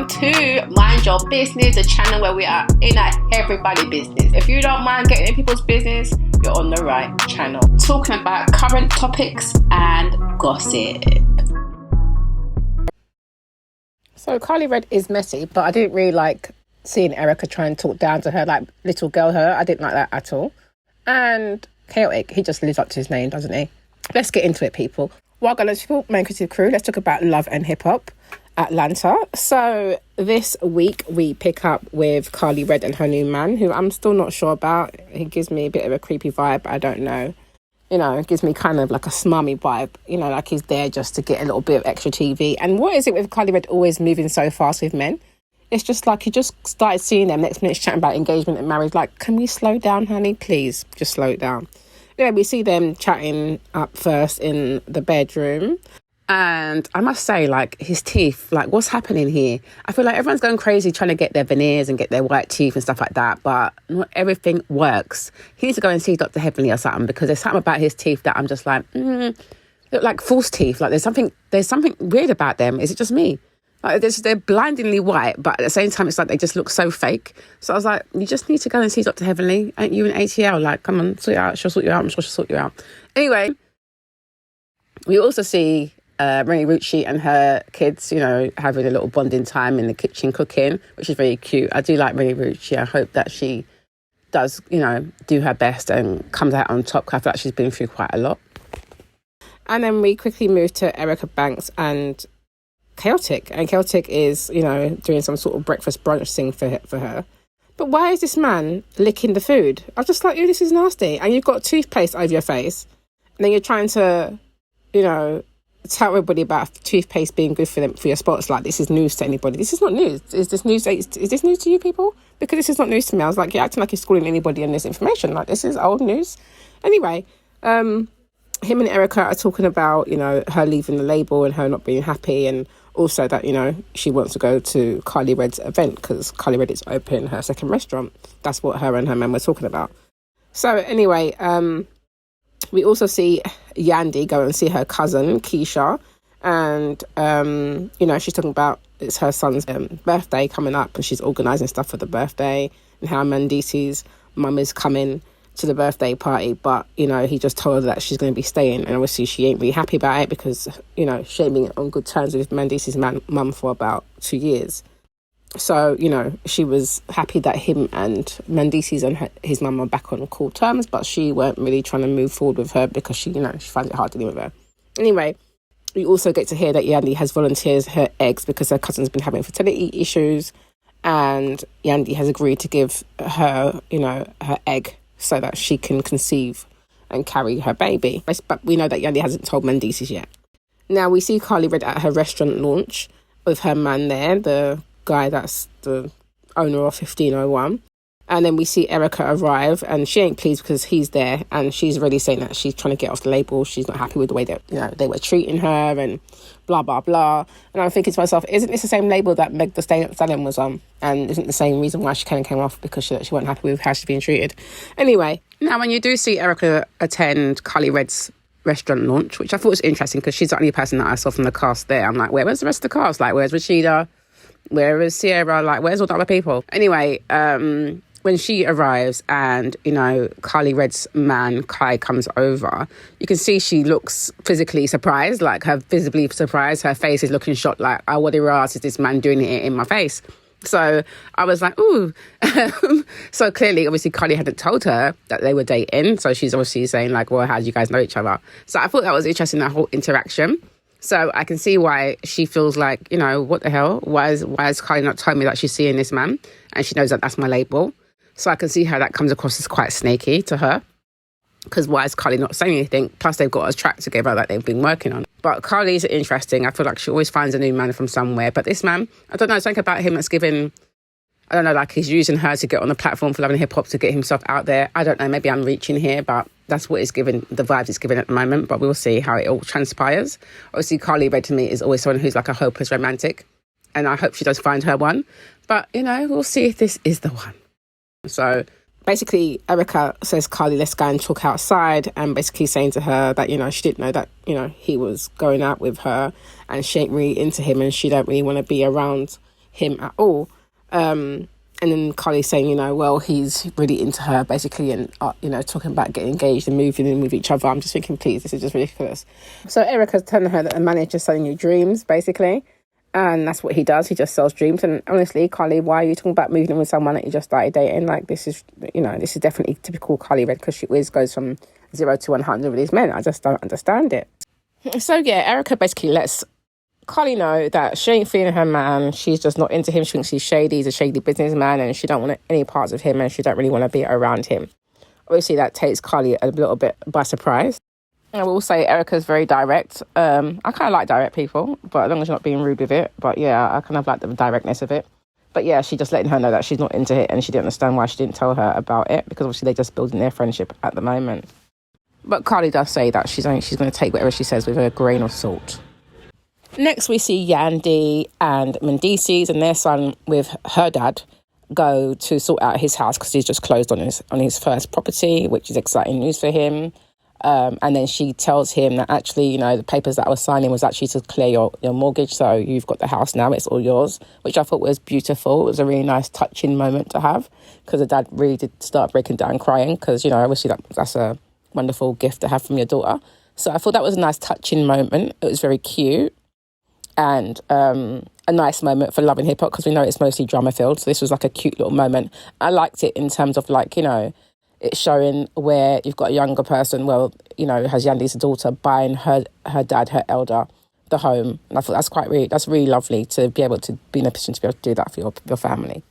welcome to Mind Your Business, a channel where we are in everybody's business. If you don't mind getting in people's business, you're on the right channel. Talking about current topics and gossip. So Karlie Redd is messy, but I didn't really like seeing Erica try and talk down to her, like little girl her. I didn't like that at all. And chaotic, he just lives up to his name, doesn't he? Let's get into it, people. Welcome to Main Creative Crew. Let's talk about love and hip hop. Atlanta. So this week we pick up with Karlie Redd and her new man, who I'm still not sure about. He gives me a bit of a creepy vibe. I don't know. You know, it gives me kind of like a smarmy vibe. You know, like he's there just to get a little bit of extra TV. And what is it with Karlie Redd always moving so fast with men? It's just like you just started seeing them. Next minute chatting about engagement and marriage. Like, can we slow down, honey? Please, just slow it down. Anyway, we see them chatting up first in the bedroom. And I must say, like, his teeth, like, what's happening here? I feel like everyone's going crazy trying to get their veneers and get their white teeth and stuff like that, but not everything works. He needs to go and see Dr. Heavenly or something, because there's something about his teeth that I'm just like, look like false teeth. Like, there's something weird about them. Is it just me? Like, they're blindingly white, but at the same time, it's like they just look so fake. So I was like, you just need to go and see Dr. Heavenly. Ain't you an ATL? Like, come on, sort it out. She'll sort you out. I'm sure she'll sort you out. Anyway, we also see Renee Rucci and her kids, you know, having a little bonding time in the kitchen cooking, which is very cute. I do like Renee Rucci. I hope that she does, you know, do her best and comes out on top, because I feel like she's been through quite a lot. And then we quickly move to Erica Banks and Chaotic. And Chaotic is, you know, doing some sort of breakfast brunch thing for her. But why is this man licking the food? I was just like, oh, this is nasty. And you've got toothpaste over your face. And then you're trying to, you know, tell everybody about toothpaste being good for them, for your spots. Like, this is news to anybody. This is not news. Is this news? Is this news to you people? Because this is not news to me. I was like, you're acting like you're schooling anybody on this information. Like, this is old news. Anyway, him and Erica are talking about, you know, her leaving the label and her not being happy, and also that, you know, she wants to go to Karlie Redd's event because Karlie Redd is opening her second restaurant. That's what her and her man were talking about. So anyway, we also see Yandy go and see her cousin, Keisha. And, you know, she's talking about it's her son's birthday coming up, and she's organising stuff for the birthday, and how Mandisi's mum is coming to the birthday party. But, you know, he just told her that she's going to be staying. And obviously she ain't really happy about it because, you know, she ain't been on good terms with Mandisi's mum for about 2 years. So, you know, she was happy that him and Mandisi's and his mum are back on cool terms, but she weren't really trying to move forward with her because she, you know, she finds it hard dealing with her. Anyway, we also get to hear that Yandy has volunteered her eggs because her cousin's been having fertility issues, and Yandy has agreed to give her, you know, her egg so that she can conceive and carry her baby. But we know that Yandy hasn't told Mandisi's yet. Now, we see Karlie Redd at her restaurant launch with her man there, the guy that's the owner of 1501. And then we see Erica arrive, and she ain't pleased because he's there, and she's really saying that she's trying to get off the label. She's not happy with the way that, you know, they were treating her and blah blah blah. And I'm thinking to myself, isn't this the same label that Meg Thee Stallion was on? And isn't the same reason why she came off, because she wasn't happy with how she's being treated? Anyway, now when you do see Erica attend Karlie Redd's restaurant launch, which I thought was interesting because she's the only person that I saw from the cast there, I'm like, where's the rest of the cast? Like, where's Rashida? Where is Sierra? Like, where's all the other people? Anyway, when she arrives and, you know, Karlie Redd's man, Kai, comes over, you can see she looks physically surprised, like her visibly surprised. Her face is looking shocked, like, oh, what the ass is this man doing it in my face? So I was like, ooh. So clearly, obviously, Karlie hadn't told her that they were dating. So she's obviously saying, like, well, how do you guys know each other? So I thought that was interesting, that whole interaction. So I can see why she feels like, you know, what the hell? Why is Karlie not telling me that she's seeing this man? And she knows that that's my label. So I can see how that comes across as quite snaky to her. Because why is Karlie not saying anything? Plus, they've got a track together that they've been working on. But Karlie's interesting. I feel like she always finds a new man from somewhere. But this man, I don't know, something about him that's given, I don't know, like he's using her to get on the platform for Love and Hip Hop to get himself out there. I don't know, maybe I'm reaching here, but that's what it's given, the vibes it's given at the moment. But we'll see how it all transpires. Obviously, Karlie Redd to me is always someone who's like a hopeless romantic. And I hope she does find her one. But, you know, we'll see if this is the one. So basically, Erica says, Karlie, let's go and talk outside, and basically saying to her that, you know, she didn't know that, you know, he was going out with her and she ain't really into him and she don't really want to be around him at all. And then Karlie's saying, you know, well, he's really into her, basically, and, you know, talking about getting engaged and moving in with each other. I'm just thinking, please, this is just ridiculous. So Erica's telling her that a man is just selling you dreams, basically. And that's what he does. He just sells dreams. And honestly, Karlie, why are you talking about moving in with someone that you just started dating? Like, this is, you know, this is definitely typical Karlie Redd, because she always goes from 0 to 100 with these men. I just don't understand it. So, yeah, Erica basically lets Karlie know that she ain't feeling her man. She's just not into him. She thinks he's shady. He's a shady businessman, and she don't want any parts of him, and she don't really want to be around him. Obviously, that takes Karlie a little bit by surprise. I will say Erica's very direct. I kind of like direct people, but as long as you're not being rude with it. But yeah, I kind of like the directness of it. But yeah, she's just letting her know that she's not into it, and she didn't understand why she didn't tell her about it, because obviously they're just building their friendship at the moment. But Karlie does say that she's going to take whatever she says with a grain of salt. Next, we see Yandy and Mendices and their son with her dad go to sort out his house, because he's just closed on his first property, which is exciting news for him. And then she tells him that actually, you know, the papers that I was signing was actually to clear your mortgage. So you've got the house now, it's all yours, which I thought was beautiful. It was a really nice touching moment to have, because the dad really did start breaking down crying, because, you know, obviously that's a wonderful gift to have from your daughter. So I thought that was a nice touching moment. It was very cute, and a nice moment for Love and Hip Hop, because we know it's mostly drama filled. So this was like a cute little moment. I liked it in terms of, like, you know, it's showing where you've got a younger person, well, you know, has Yandy's daughter buying her dad, her elder, the home. And I thought that's really lovely to be able to be in a position to be able to do that for your family.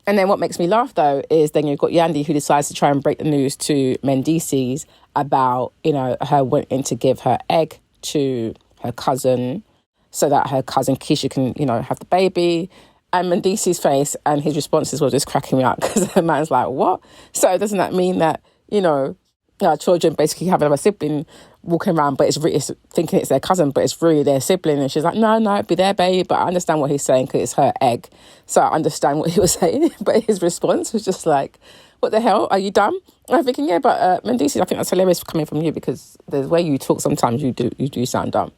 And then what makes me laugh, though, is then you've got Yandy, who decides to try and break the news to Mendices about, you know, her wanting to give her egg to her cousin so that her cousin Keisha can, you know, have the baby. And Mendices' face and his responses were just cracking me up, because the man's like, what? So doesn't that mean that, you know, our children basically have a sibling walking around, but it's thinking it's their cousin, but it's really their sibling? And she's like, no, it'd be their baby. But I understand what he's saying, because it's her egg. So I understand what he was saying. But his response was just like, what the hell? Are you dumb? And I'm thinking, yeah, but Mendices, I think that's hilarious coming from you, because the way you talk sometimes you do sound dumb.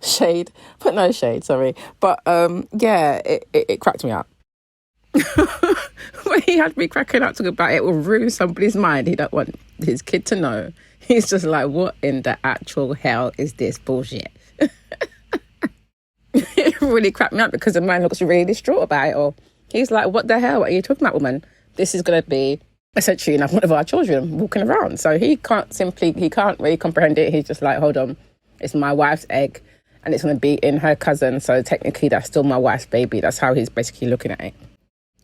Shade, but no shade, sorry. But yeah, it cracked me up. When he had me cracking up talking about it will ruin somebody's mind, he don't want his kid to know. He's just like, what in the actual hell is this bullshit? It really cracked me up, because the man looks really distraught about it all. He's like, what the hell are you talking about, woman? This is going to be essentially one of our children walking around. So he can't really comprehend it. He's just like, hold on, it's my wife's egg, and it's going to be in her cousin. So technically, that's still my wife's baby. That's how he's basically looking at it.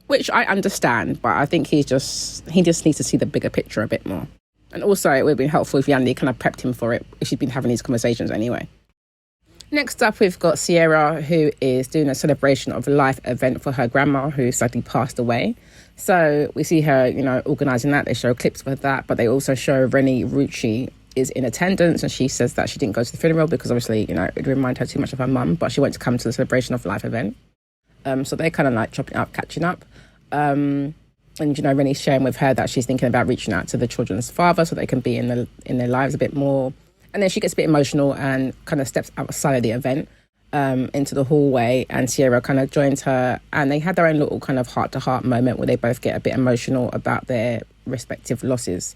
Which I understand, but I think he just needs to see the bigger picture a bit more. And also, it would have been helpful if Yandy kind of prepped him for it, if she'd been having these conversations anyway. Next up, we've got Sierra, who is doing a celebration of life event for her grandma, who sadly passed away. So we see her, you know, organising that. They show clips of that, but they also show Rennie Rucci is in attendance, and she says that she didn't go to the funeral because obviously, you know, it would remind her too much of her mum, but she went to come to the celebration of life event. So they're kind of like chopping up, catching up. And, you know, Rennie's sharing with her that she's thinking about reaching out to the children's father so they can be in their lives a bit more. And then she gets a bit emotional and kind of steps outside of the event into the hallway, and Sierra kind of joins her, and they had their own little kind of heart-to-heart moment where they both get a bit emotional about their respective losses,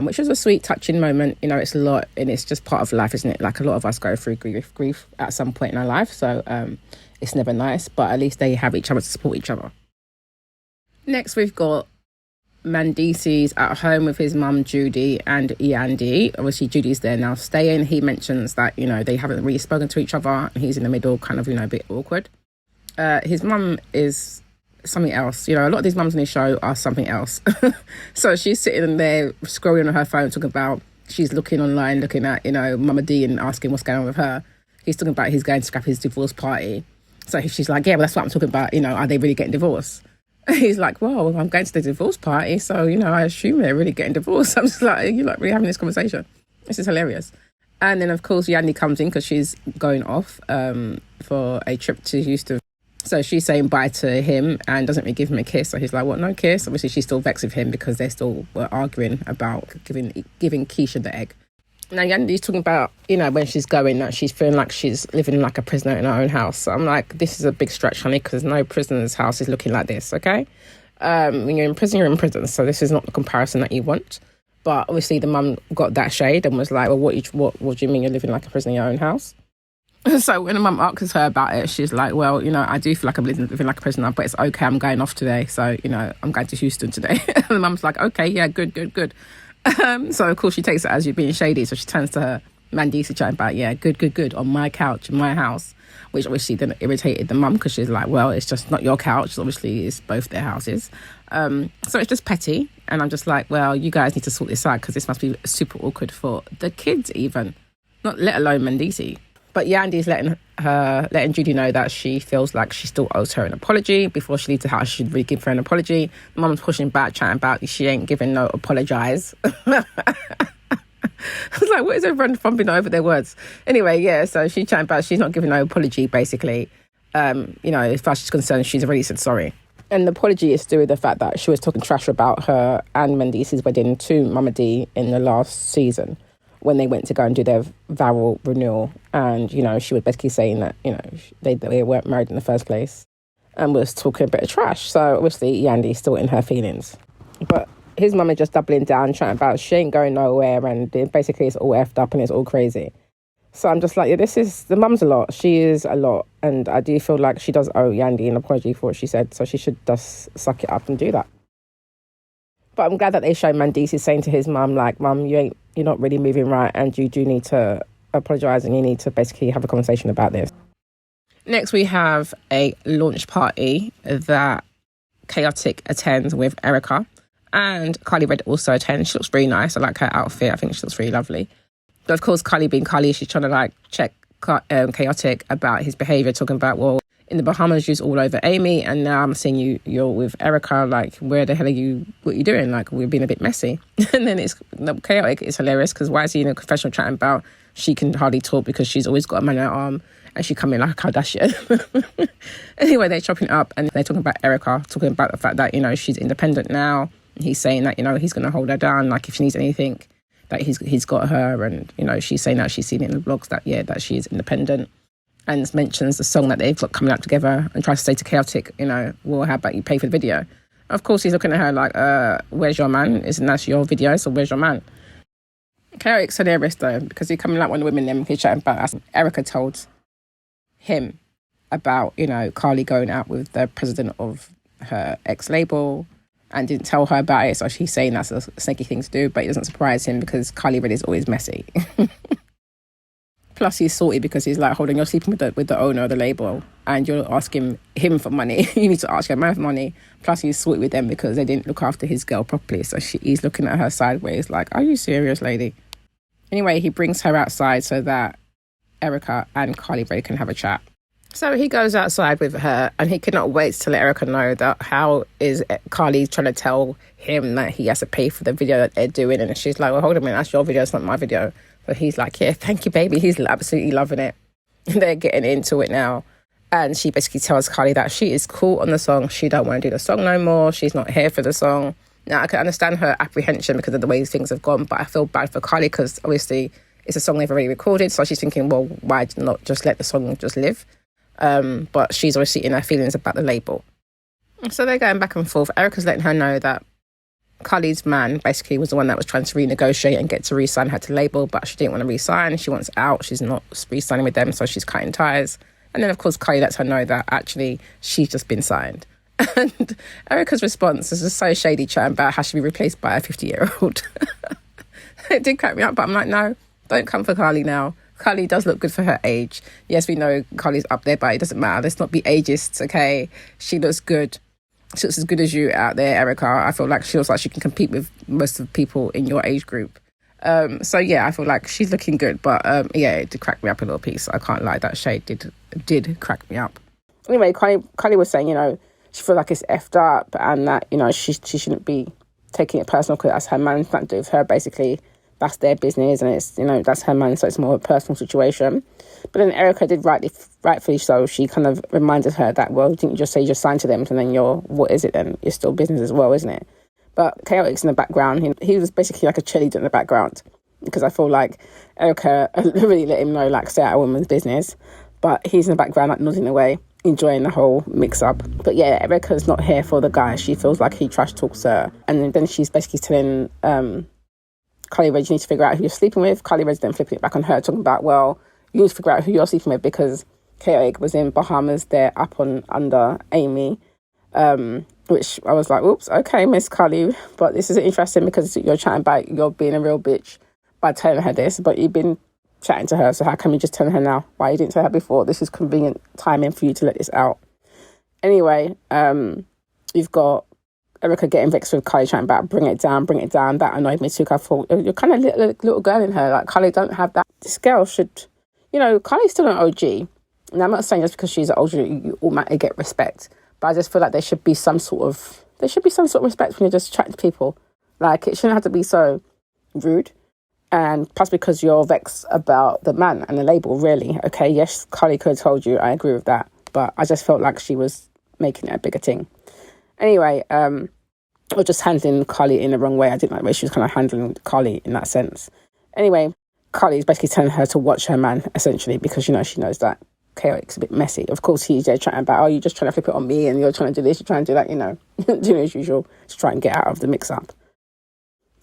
which was a sweet, touching moment. You know, it's a lot, and it's just part of life, isn't it? Like, a lot of us go through grief at some point in our life, so it's never nice, but at least they have each other to support each other. Next, we've got Mendices at home with his mum Judy and Yandy. Obviously Judy's there now staying. He mentions that, you know, they haven't really spoken to each other, and he's in the middle, kind of, you know, a bit awkward. His mum is something else. You know, a lot of these mums in the show are something else. So she's sitting there scrolling on her phone, talking about, she's looking online, looking at, you know, Mama D and asking what's going on with her. He's talking about he's going to scrap his divorce party. So she's like, yeah, well, that's what I'm talking about. You know, are they really getting divorced? He's like, well, I'm going to the divorce party, so, you know, I assume they're really getting divorced. I'm just like, you're like really having this conversation. This is hilarious. And then, of course, Yandy comes in because she's going off for a trip to Houston. So she's saying bye to him and doesn't really give him a kiss. So he's like, what, no kiss? Obviously, she's still vexed with him because they still were arguing about giving Keisha the egg. Now, Yandy's talking about, when she's going, that she's feeling like she's living like a prisoner in her own house. So I'm like, this is a big stretch, honey, because no prisoner's house is looking like this, okay? When you're in prison, you're in prison. So this is not the comparison that you want. But obviously the mum got that shade and was like, well, what do you mean you're living like a prisoner in your own house? So when the mum asks her about it, she's like, well, I do feel like I'm living like a prisoner, but it's okay, I'm going off today. So, I'm going to Houston today. And the mum's like, okay, yeah, good. So, of course, she takes it as you being shady. So she turns to her Mandisi chatting about, yeah, good, on my couch, in my house, which obviously then irritated the mum because she's like, well, it's just not your couch. Obviously, it's both their houses. So it's just petty. And I'm just like, well, you guys need to sort this out because this must be super awkward for the kids even, not let alone Mandisi. But Yandy's letting Judy know that she feels like she still owes her an apology. Before she leaves the house, she should really give her an apology. The mum's pushing back, chatting about she ain't giving no apologise. I was like, what is everyone fumbling over their words? Anyway, yeah, so she's chatting about she's not giving no apology, basically. As far as she's concerned, she's already said sorry. And the apology is to do with the fact that she was talking trash about her and Mandisi's wedding to Mama D in the last season, when they went to go and do their vow renewal. And, she was basically saying that, they weren't married in the first place and was talking a bit of trash. So, obviously, Yandy's still in her feelings. But his mum is just doubling down, chatting about she ain't going nowhere and basically it's all effed up and it's all crazy. So I'm just like, yeah, the mum's a lot. She is a lot. And I do feel like she does owe Yandy an apology for what she said. So she should just suck it up and do that. But I'm glad that they show Mandisi saying to his mum, like, Mum, you're not really moving right and you do need to apologise and you need to basically have a conversation about this. Next, we have a launch party that Chaotic attends with Erica. And Karlie Redd also attends. She looks really nice. I like her outfit. I think she looks really lovely. But of course, Karlie being Karlie, she's trying to check Chaotic about his behaviour, talking about, well, in the Bahamas, you're all over Amy, and now I'm seeing you're with Erica. Like, where the hell are you? What are you doing? Like, we're being a bit messy. And then Chaotic is hilarious because why is he in a confessional chatting about she can hardly talk because she's always got a man in her arm and she come in like a Kardashian. Anyway, they're chopping up and they're talking about Erica, talking about the fact that, she's independent now. He's saying that, he's going to hold her down. Like, if she needs anything, that he's got her. And, she's saying that she's seen it in the blogs that, yeah, that she is independent. And mentions the song that they've got coming up together and tries to say to Chaotic, well, how about you pay for the video? Of course, he's looking at her like, where's your man? Isn't that your video? So where's your man? Chaotic's hilarious though, because he's coming like one of the women, then he's chatting about Erica told him about, Karlie going out with the president of her ex-label and didn't tell her about it. So she's saying that's a snaky thing to do, but it doesn't surprise him because Karlie Redd is always messy. Plus, he's salty because he's like, hold on, you're sleeping with the owner of the label and you're asking him for money. You need to ask your man for money. Plus, he's salty with them because they didn't look after his girl properly. So he's looking at her sideways like, are you serious, lady? Anyway, he brings her outside so that Erica and Karlie Redd can have a chat. So he goes outside with her and he cannot wait to let Erica know that how is Karlie trying to tell him that he has to pay for the video that they're doing. And she's like, well, hold on a minute, that's your video, it's not my video. But he's like, yeah, thank you, baby. He's absolutely loving it. They're getting into it now. And she basically tells Karlie that she is cool on the song. She don't want to do the song no more. She's not here for the song. Now, I can understand her apprehension because of the way things have gone, but I feel bad for Karlie because obviously it's a song they've already recorded. So she's thinking, well, why not just let the song just live? But she's obviously in her feelings about the label. So they're going back and forth. Erica's letting her know that Karlie's man basically was the one that was trying to renegotiate and get to re-sign her to label, but she didn't want to re-sign. She wants out. She's not re-signing with them, so she's cutting ties. And then, of course, Karlie lets her know that actually she's just been signed. And Erica's response is just so shady, chatting about how she'll be replaced by a 50-year-old. It did crack me up, but I'm like, no, don't come for Karlie now. Karlie does look good for her age. Yes, we know Karlie's up there, but it doesn't matter. Let's not be ageists, okay? She looks good. She looks as good as you out there, Erica. I feel like she looks like she can compete with most of the people in your age group. So, yeah, I feel like she's looking good. But, yeah, it did crack me up a little piece. I can't lie. That shade did crack me up. Anyway, Karlie was saying, she feels like it's effed up and that, she shouldn't be taking it personal because that's her man. It's nothing to do with her, basically. That's their business and it's, that's her man. So it's more of a personal situation. But then Erica did rightfully so. She kind of reminded her that, well, didn't you just say you just signed to them and then what is it then? It's still business as well, isn't it? But Chaotic's in the background. He was basically like a cheerleader in the background. because I feel like Erica really let him know, like, stay out of women's business. But he's in the background, like, nodding away, enjoying the whole mix-up. But yeah, Erica's not here for the guy. She feels like he trash talks her. And then she's basically telling Karlie Redd, you need to figure out who you're sleeping with. Karlie Redd's then flipping it back on her, talking about, well, you need to figure out who you're sleeping with because Chaotic was in Bahamas. They're up on under Amy. Which I was like, oops, okay, Miss Karlie, but this is interesting because you're chatting about you're being a real bitch by telling her this, but you've been chatting to her, so how come you just tell her now? Why you didn't tell her before? This is convenient timing for you to let this out. Anyway, you've got Erica getting vexed with Karlie, chatting about bring it down. That annoyed me too. I thought, you're kind of little girl in her. Like, Karlie don't have that. This girl should, Karlie's still an OG. And I'm not saying just because she's an OG, you automatically get respect. But I just feel like there should be some sort of respect when you're just chatting to people. Like, it shouldn't have to be so rude. And plus because you're vexed about the man and the label, really. Okay, yes, Karlie could have told you. I agree with that. But I just felt like she was making it a bigger thing. Anyway, or just handling Karlie in the wrong way. I didn't like the way she was kind of handling Karlie in that sense. Anyway, Karlie's basically telling her to watch her man, essentially, because, she knows that Chaotic's a bit messy. Of course, he's there chatting about, you're just trying to flip it on me and you're trying to do this, you're trying to do that, doing as usual to try and get out of the mix-up.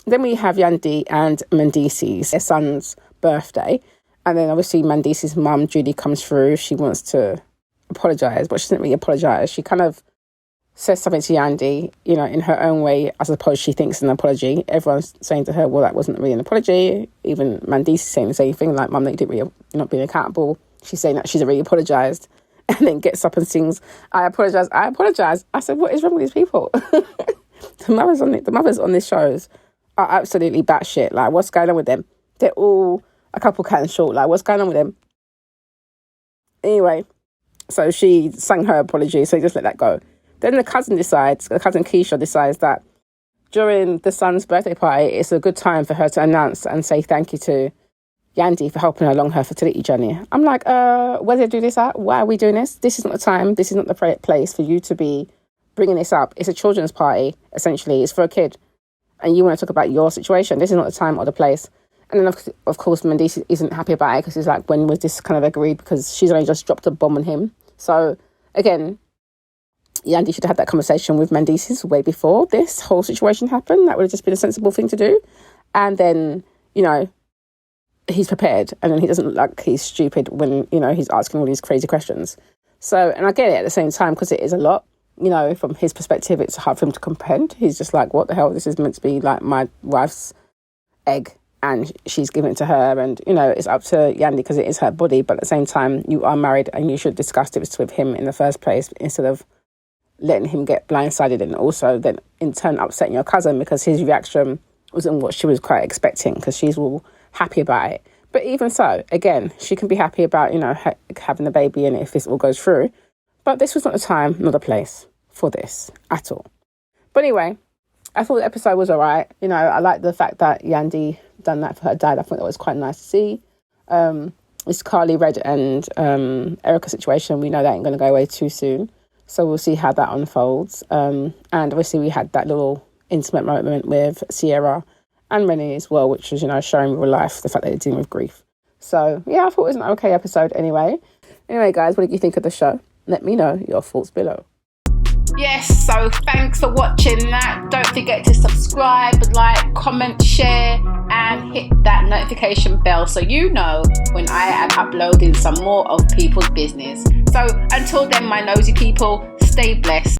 Then we have Yandy and Mandisi's, their son's birthday. And then obviously Mandisi's mum, Judy, comes through. She wants to apologise, but she doesn't really apologise. She kind of says something to Yandy, in her own way. I suppose she thinks an apology. Everyone's saying to her, well, that wasn't really an apology. Even Mandisi's saying the same thing, like, Mum, you're not being accountable. She's saying that she's already apologised and then gets up and sings, I apologise. I said, what is wrong with these people? The mothers on these shows are absolutely batshit. Like, what's going on with them? They're all a couple cans short. Like, what's going on with them? Anyway, so she sang her apology, so he just let that go. Then the cousin Keisha decides that during the son's birthday party, it's a good time for her to announce and say thank you to Yandy for helping her along her fertility journey. I'm like, where did they do this at? Why are we doing this? This is not the time. This is not the place for you to be bringing this up. It's a children's party, essentially. It's for a kid. And you want to talk about your situation. This is not the time or the place. And then, of course, Mandisi isn't happy about it because he's like, when was this kind of agreed? Because she's only just dropped a bomb on him. So, again, Yandy should have had that conversation with Mandisi way before this whole situation happened. That would have just been a sensible thing to do. And then, he's prepared, and then he doesn't look like he's stupid when, he's asking all these crazy questions. So, and I get it at the same time because it is a lot. From his perspective, it's hard for him to comprehend. He's just like, what the hell? This is meant to be like my wife's egg and she's giving it to her. And, it's up to Yandy because it is her body. But at the same time, you are married and you should discuss it with him in the first place instead of letting him get blindsided and also then in turn upsetting your cousin because his reaction wasn't what she was quite expecting because she's all happy about it. But even so, again, she can be happy about, having the baby and if this all goes through. But this was not the time, not the place for this at all. But anyway, I thought the episode was all right. I like the fact that Yandy done that for her dad. I thought that was quite nice to see. This Karlie Redd and Erica situation, we know that ain't going to go away too soon. So we'll see how that unfolds. And obviously we had that little intimate moment with Sierra and Renee as well, which was, showing real life the fact that they're dealing with grief. So, yeah, I thought it was an okay episode anyway. Anyway, guys, what did you think of the show? Let me know your thoughts below. Yes, so thanks for watching that. Don't forget to subscribe, like, comment, share, and hit that notification bell so you know when I am uploading some more of people's business. So until then, my nosy people, stay blessed.